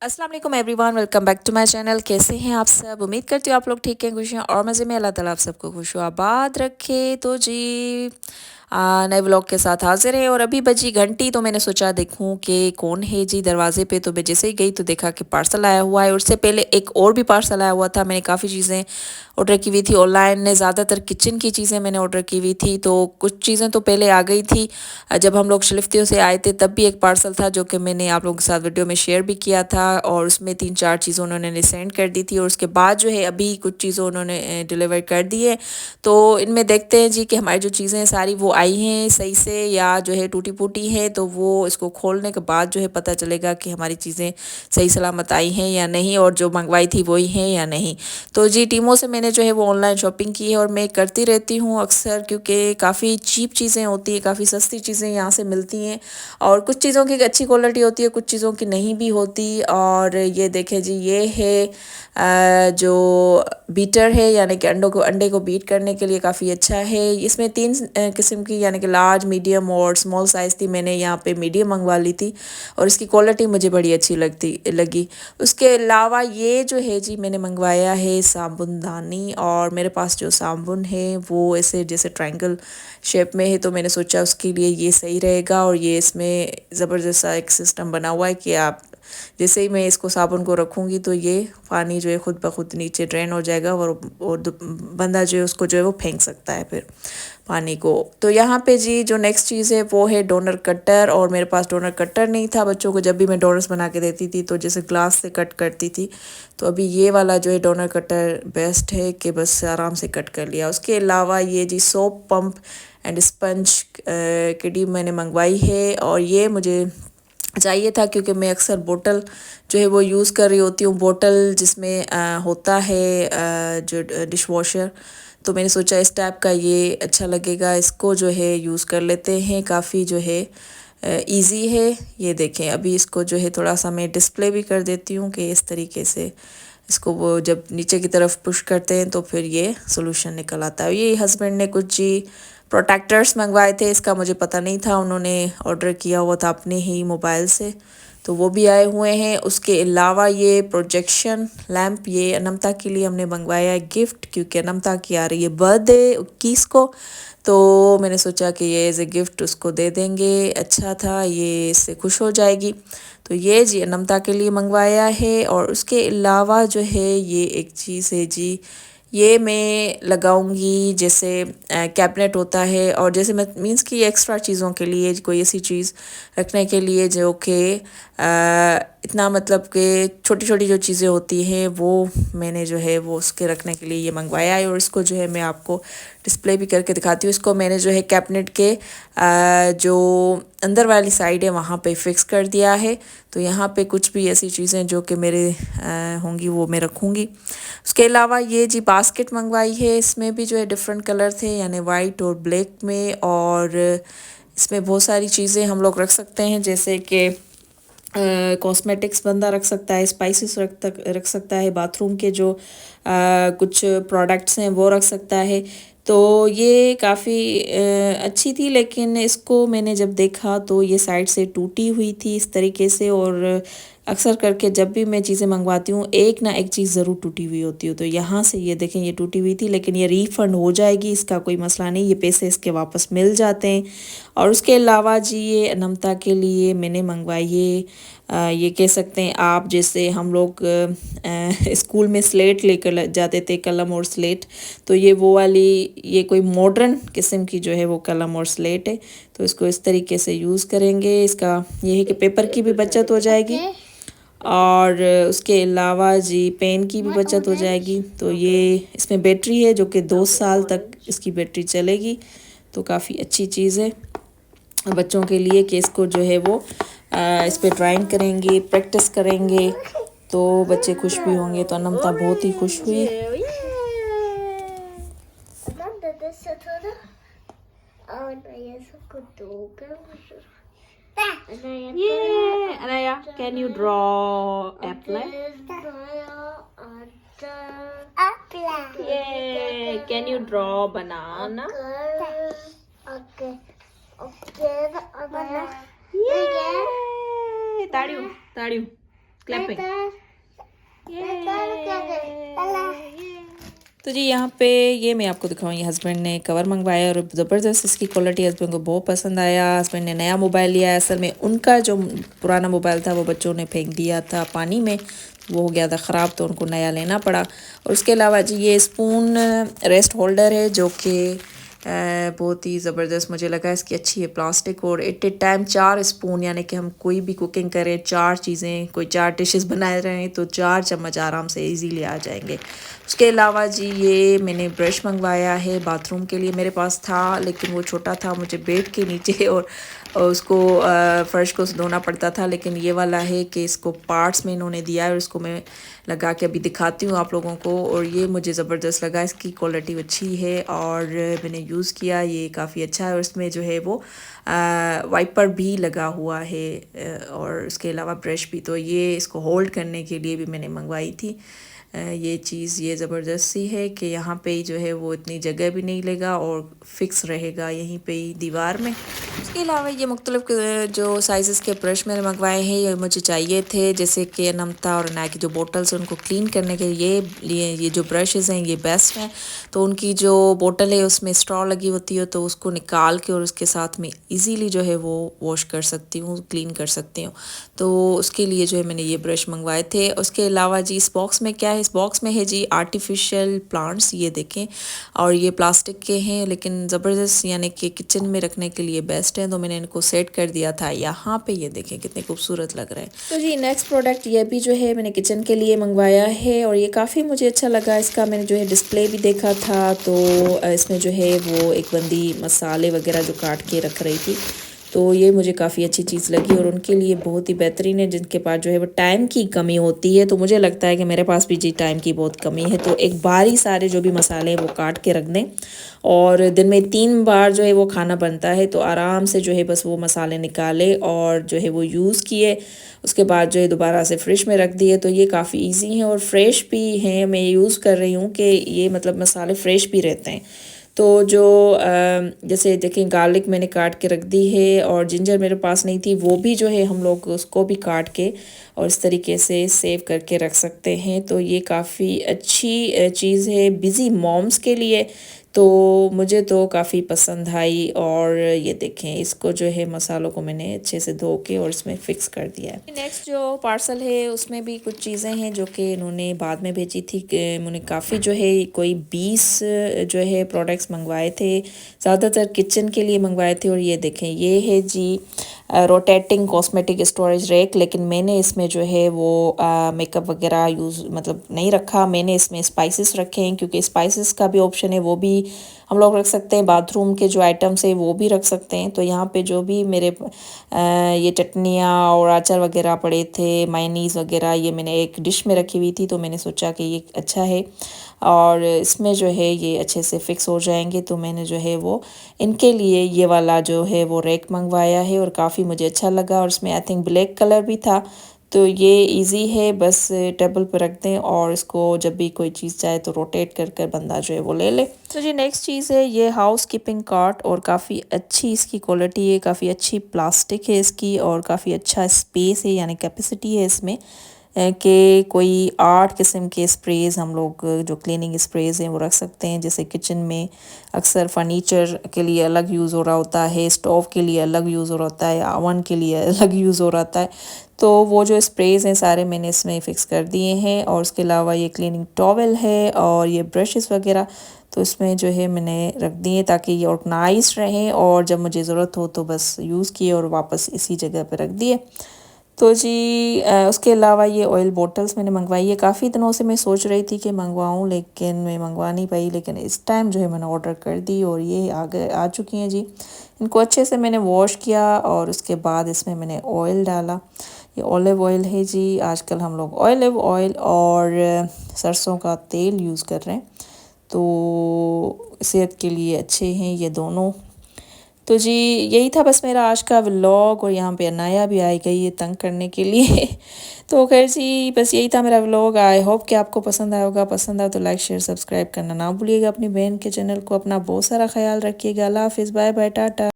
अस्सलाम वालेकुम everyone, welcome back to my channel. कैसे हैं आप सब? उम्मीद करती हूँ आप लोग ठीक हैं, खुश हैं और मज़े में। अल्लाह ताला आप सबको खुश आबाद रखे। तो जी नए व्लॉग के साथ हाजिर है और अभी बजी घंटी तो मैंने सोचा देखूं कि कौन है जी दरवाजे पे। तो मैं जैसे ही गई तो देखा कि पार्सल आया हुआ है और उससे पहले एक और भी पार्सल आया हुआ था। मैंने काफ़ी चीज़ें ऑर्डर की हुई थी ऑनलाइन ने, ज़्यादातर किचन की चीज़ें मैंने ऑर्डर की हुई थी। तो कुछ चीज़ें तो पहले आ गई थी जब हम लोग शलिफ्तियों से आए थे, तब भी एक पार्सल था जो कि मैंने आप लोगों के साथ वीडियो में शेयर भी किया था और उसमें 3-4 चीज़ें उन्होंने सेंड कर दी थी और उसके बाद जो है अभी कुछ चीज़ें उन्होंने डिलीवर कर दी है। तो इनमें देखते हैं जी कि हमारी जो चीज़ें हैं सारी वो आई हैं सही से या जो है टूटी फूटी हैं। तो वो इसको खोलने के बाद जो है पता चलेगा कि हमारी चीज़ें सही सलामत आई हैं या नहीं और जो मंगवाई थी वही हैं या नहीं। तो जी टीमों से मैंने जो है वो ऑनलाइन शॉपिंग की है और मैं करती रहती हूँ अक्सर, क्योंकि काफ़ी चीप चीज़ें होती हैं, काफ़ी सस्ती चीज़ें यहाँ से मिलती हैं और कुछ चीज़ों की अच्छी क्वालिटी होती है, कुछ चीज़ों की नहीं भी होती। और ये देखें जी, ये है जो बीटर है, यानी कि अंडे को बीट करने के लिए काफ़ी अच्छा है। इसमें 3 किस्म की यानी कि लार्ज, मीडियम और स्मॉल साइज़ थी। मैंने यहाँ पे मीडियम मंगवा ली थी और इसकी क्वालिटी मुझे बड़ी अच्छी लगी। उसके अलावा ये जो है जी मैंने मंगवाया है साबुनदानी, और मेरे पास जो साबुन है वो ऐसे जैसे ट्रायंगल शेप में है, तो मैंने सोचा उसके लिए ये सही रहेगा। और ये इसमें ज़बरदस्त सा एक सिस्टम बना हुआ है कि आप जैसे ही मैं इसको साबुन को रखूँगी तो ये पानी जो है खुद ब खुद नीचे ड्रेन हो जाएगा और बंदा जो है उसको जो है वो फेंक सकता है फिर पानी को। तो यहाँ पे जी जो नेक्स्ट चीज़ है वो है डोनर कटर, और मेरे पास डोनर कटर नहीं था। बच्चों को जब भी मैं डोनर्स बना के देती थी तो जैसे ग्लास से कट करती थी, तो अभी ये वाला जो है डोनर कटर बेस्ट है कि बस आराम से कट कर लिया। उसके अलावा ये जी सोप पंप एंड स्पंज किडी मैंने मंगवाई है और ये मुझे चाहिए था क्योंकि मैं अक्सर बोतल जो है वो यूज़ कर रही होती हूँ, बोतल जिसमें होता है जो डिश वॉशर। तो मैंने सोचा इस टाइप का ये अच्छा लगेगा, इसको जो है यूज़ कर लेते हैं। काफ़ी जो है इजी है। ये देखें, अभी इसको जो है थोड़ा सा मैं डिस्प्ले भी कर देती हूँ कि इस तरीके से इसको वो जब नीचे की तरफ पुश करते हैं तो फिर ये सोल्यूशन निकल आता है। ये हस्बैंड ने कुछ जी प्रोटेक्टर्स मंगवाए थे, इसका मुझे पता नहीं था, उन्होंने ऑर्डर किया हुआ था अपने ही मोबाइल से, तो वो भी आए हुए हैं। उसके अलावा ये प्रोजेक्शन लैम्प, ये अनमता के लिए हमने मंगवाया है गिफ्ट, क्योंकि अनमता की आ रही है बर्थडे 21 को, तो मैंने सोचा कि ये एज ए गिफ्ट उसको दे देंगे। अच्छा था, ये इससे खुश हो जाएगी। तो ये जी अनमता के लिए मंगवाया है। और उसके अलावा जो है ये एक चीज़ है जी, ये मैं लगाऊंगी जैसे कैबिनेट होता है, और जैसे मैं मीन्स कि एक्स्ट्रा चीज़ों के लिए कोई ऐसी चीज़ रखने के लिए जो कि इतना मतलब कि छोटी छोटी जो चीज़ें होती हैं वो मैंने जो है वो उसके रखने के लिए ये मंगवाया है। और इसको जो है मैं आपको डिस्प्ले भी करके दिखाती हूँ। इसको मैंने जो है कैबिनेट के जो अंदर वाली साइड है वहाँ पे फिक्स कर दिया है। तो यहाँ पे कुछ भी ऐसी चीज़ें जो कि मेरे होंगी वो मैं रखूँगी। उसके अलावा ये जी बास्केट मंगवाई है, इसमें भी जो है डिफरेंट कलर थे, यानी वाइट और ब्लैक में, और इसमें बहुत सारी चीज़ें हम लोग रख सकते हैं, जैसे कि कॉस्मेटिक्स बंदा रख सकता है, स्पाइसेस रख सकता है, बाथरूम के जो कुछ प्रोडक्ट्स हैं वो रख सकता है। तो ये काफ़ी अच्छी थी, लेकिन इसको मैंने जब देखा तो ये साइड से टूटी हुई थी इस तरीके से, और अक्सर करके जब भी मैं चीज़ें मंगवाती हूँ एक ना एक चीज़ ज़रूर टूटी हुई होती है। तो यहाँ से ये देखें, ये टूटी हुई थी, लेकिन ये रीफ़ंड हो जाएगी, इसका कोई मसला नहीं, ये पैसे इसके वापस मिल जाते हैं। और उसके अलावा जी ये अनमता के लिए मैंने मंगवाई है, ये कह सकते हैं आप जैसे हम लोग स्कूल में स्लेट लेकर जाते थे, कलम और स्लेट, तो ये वो वाली, ये कोई मॉडर्न किस्म की जो है वो कलम और स्लेट है। तो इसको इस तरीके से यूज़ करेंगे। इसका ये है कि पेपर की भी बचत हो जाएगी और उसके अलावा जी पेन की भी बचत हो जाएगी। तो ये इसमें बैटरी है जो कि 2 साल तक इसकी बैटरी चलेगी, तो काफ़ी अच्छी चीज़ है बच्चों के लिए कि इसको जो है वो इस पर ड्राइंग करेंगे, प्रैक्टिस करेंगे, तो बच्चे खुश भी होंगे। तो अनमता बहुत ही खुश हुई। Yeah, Anaya, can you draw apple? Yeah, can you draw banana? Yeah, ताड़ियों ताड़ियों। क्लैपिंग। तो जी यहाँ पे ये मैं आपको दिखाऊँ, ये हस्बैंड ने कवर मंगवाया और ज़बरदस्त इसकी क्वालिटी हस्बैंड को बहुत पसंद आया। हस्बैंड ने नया मोबाइल लिया है। असल में उनका जो पुराना मोबाइल था वो बच्चों ने फेंक दिया था पानी में, वो हो गया था ख़राब, तो उनको नया लेना पड़ा। और उसके अलावा जी ये स्पून रेस्ट होल्डर है जो कि बहुत ही ज़बरदस्त मुझे लगा, इसकी अच्छी है प्लास्टिक। और एट ए टाइम 4 स्पून, यानी कि हम कोई भी कुकिंग करें, 4 चीज़ें, कोई 4 डिशेस बनाए रहें तो 4 चम्मच आराम से इजीली आ जाएंगे। उसके अलावा जी ये मैंने ब्रश मंगवाया है बाथरूम के लिए। मेरे पास था लेकिन वो छोटा था, मुझे बेड के नीचे और उसको फ़र्श को धोना पड़ता था। लेकिन ये वाला है कि इसको पार्ट्स में इन्होंने दिया है और इसको मैं लगा के अभी दिखाती हूँ आप लोगों को। और ये मुझे ज़बरदस्त लगा, इसकी क्वालिटी अच्छी है और मैंने यूज़ किया, ये काफ़ी अच्छा है। और इसमें जो है वो वाइपर भी लगा हुआ है और उसके अलावा ब्रश भी। तो ये इसको होल्ड करने के लिए भी मैंने मंगवाई थी। ये चीज़ ये ज़बरदस्त सी है कि यहाँ पे ही जो है वो इतनी जगह भी नहीं लेगा और फिक्स रहेगा यहीं पे ही दीवार में। उसके अलावा ये मुख्तलिफ जो साइज़ के ब्रश मैंने मंगवाए हैं ये मुझे चाहिए थे, जैसे कि नमता और नाई की जो बोटल्स हैं उनको क्लीन करने के लिए ये जो ब्रशेज़ हैं ये बेस्ट हैं। तो उनकी जो बोतल है उसमें स्ट्रॉ लगी होती है तो उसको निकाल के और उसके साथ में ईज़िली जो है वो वॉश कर सकती हूँ, क्लीन कर सकती हूँ। तो उसके लिए जो है मैंने ये ब्रश मंगवाए थे। उसके अलावा जी इस बॉक्स में क्या है, इस बॉक्स में है जी आर्टिफिशियल प्लांट्स, ये देखें। और ये प्लास्टिक के हैं लेकिन ज़बरदस्त, यानी कि किचन में रखने के लिए बेस्ट है। तो मैंने इनको सेट कर दिया था यहाँ पे, ये देखें कितने खूबसूरत लग रहे हैं। तो जी नेक्स्ट प्रोडक्ट ये भी जो है मैंने किचन के लिए मंगवाया है और ये काफ़ी मुझे अच्छा लगा। इसका मैंने जो है डिस्प्ले भी देखा था, तो इसमें जो है वो एक बंदी मसाले वगैरह जो काट के रख रही थी, तो ये मुझे काफ़ी अच्छी चीज़ लगी और उनके लिए बहुत ही बेहतरीन है जिनके पास जो है वो टाइम की कमी होती है। तो मुझे लगता है कि मेरे पास भी जी टाइम की बहुत कमी है, तो एक बार ही सारे जो भी मसाले हैं वो काट के रख दें और दिन में 3 बार जो है वो खाना बनता है, तो आराम से जो है बस वो मसाले निकाले और जो है वो यूज़ किए, उसके बाद जो है दोबारा से फ्रिज में रख दिए। तो ये काफ़ी इजी हैं और फ्रेश भी हैं। मैं यूज़ कर रही हूँ कि ये मतलब मसाले फ्रेश भी रहते हैं। तो जो जैसे देखें गार्लिक मैंने काट के रख दी है और जिंजर मेरे पास नहीं थी, वो भी जो है हम लोग उसको भी काट के और इस तरीके से सेव करके रख सकते हैं। तो ये काफ़ी अच्छी चीज़ है बिज़ी मॉम्स के लिए, तो मुझे तो काफ़ी पसंद आई। और ये देखें इसको जो है मसालों को मैंने अच्छे से धो के और इसमें फ़िक्स कर दिया है। नेक्स्ट जो पार्सल है उसमें भी कुछ चीज़ें हैं जो कि इन्होंने बाद में भेजी थी। मैंने काफ़ी जो है कोई 20 जो है प्रोडक्ट्स मंगवाए थे, ज़्यादातर किचन के लिए मंगवाए थे। और ये देखें ये है जी रोटेटिंग कॉस्मेटिक स्टोरेज रैक, लेकिन मैंने इसमें जो है वो मेकअप वगैरह यूज़ मतलब नहीं रखा। मैंने इसमें स्पाइसेस रखे हैं क्योंकि स्पाइसेस का भी ऑप्शन है, वो भी हम लोग रख सकते हैं। बाथरूम के जो आइटम्स है वो भी रख सकते हैं। तो यहाँ पे जो भी मेरे ये चटनियाँ और अचार वगैरह पड़े थे, मायनीज़ वगैरह, ये मैंने एक डिश में रखी हुई थी, तो मैंने सोचा कि ये अच्छा है और इसमें जो है ये अच्छे से फिक्स हो जाएंगे। तो मैंने जो है वो इनके लिए ये वाला जो है वो रैक मंगवाया है और काफ़ी मुझे अच्छा लगा। और इसमें आई थिंक ब्लैक कलर भी था, तो ये इजी है, बस टेबल पर रख दें और इसको जब भी कोई चीज़ चाहे तो रोटेट कर कर बंदा जो है वो ले ले। तो जी नेक्स्ट चीज़ है ये हाउस कीपिंग कार्ट और काफ़ी अच्छी इसकी क्वालिटी है, काफ़ी अच्छी प्लास्टिक है इसकी और काफ़ी अच्छा स्पेस है, यानी कैपेसिटी है इसमें कि कोई 8 किस्म के स्प्रेज़ हम लोग जो क्लीनिंग स्प्रेज़ हैं वो रख सकते हैं। जैसे किचन में अक्सर फर्नीचर के लिए अलग यूज़ हो रहा होता है, स्टोव के लिए अलग यूज़ हो रहा होता है, ओवन के लिए अलग यूज़ हो रहा होता है। तो वो जो स्प्रेज़ हैं सारे मैंने इसमें फ़िक्स कर दिए हैं। और उसके अलावा ये क्लीनिंग टॉवल है और ये ब्रशेस वगैरह, तो इसमें जो है मैंने रख दिए ताकि ये ऑर्गेनाइज्ड रहें और जब मुझे ज़रूरत हो तो बस यूज़ किए और वापस इसी जगह पर रख दिए। तो जी उसके अलावा ये ऑयल बॉटल्स मैंने मंगवाई है। काफ़ी दिनों से मैं सोच रही थी कि मंगवाऊँ लेकिन मैं मंगवा नहीं पाई, लेकिन इस टाइम जो है मैंने ऑर्डर कर दी और ये आ चुकी हैं जी। इनको अच्छे से मैंने वॉश किया और उसके बाद इसमें मैंने ऑयल डाला। ये ऑलिव ऑयल है जी, आजकल हम लोग ऑलिव ऑयल और सरसों का तेल यूज़ कर रहे हैं, तो सेहत के लिए अच्छे हैं ये दोनों। तो जी यही था बस मेरा आज का व्लॉग और यहाँ पे अनाया भी आई गई है तंग करने के लिए तो खैर जी बस यही था मेरा व्लॉग। आई होप कि आपको पसंद आया होगा। पसंद आया तो लाइक शेयर सब्सक्राइब करना ना भूलिएगा। अपनी बहन के चैनल को। अपना बहुत सारा ख्याल रखिएगा। अल्लाह हाफिज़, बाय बाय, टाटा।